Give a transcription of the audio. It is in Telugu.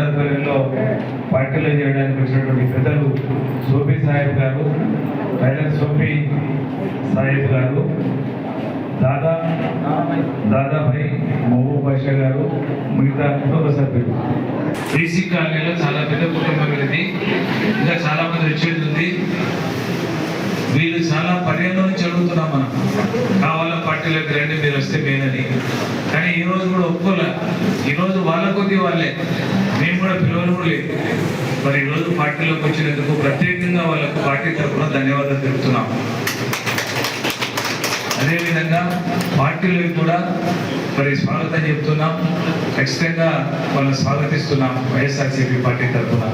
ఆధ్వర్యంలో పార్టీలో చేయడానికి వచ్చినటువంటి పెద్దలు సోఫీ సాహెబ్ గారు, రైలర్ సోఫీ సాహెబ్ గారు, దాదాభాయ్ మహబూబ్ బాషా గారు, మిగతా కుటుంబ సభ్యులు. బీసీ కాలనీలో చాలా పెద్ద కుటుంబం ఇది. ఇంకా చాలా మంది వచ్చేది ఉంది. వీళ్ళు చాలా పర్యావరణ నుంచి అడుగుతున్నాం మనం, కావాలా పార్టీలోకి రండి మీరు వస్తే మేలని. కానీ ఈరోజు కూడా ఒప్పుకోలే. ఈరోజు వాళ్ళ కొద్ది వాళ్ళే, మేము కూడా పిలవను కూడా లేదు. మరి ఈరోజు పార్టీలోకి వచ్చినందుకు ప్రత్యేకంగా వాళ్ళకు పార్టీ తరఫున ధన్యవాదాలు తెలుపుతున్నాం. అదేవిధంగా పార్టీలకు కూడా మరి స్వాగతం చెప్తున్నాం. ఖచ్చితంగా వాళ్ళని స్వాగతిస్తున్నాం వైఎస్ఆర్సీపీ పార్టీ తరఫున.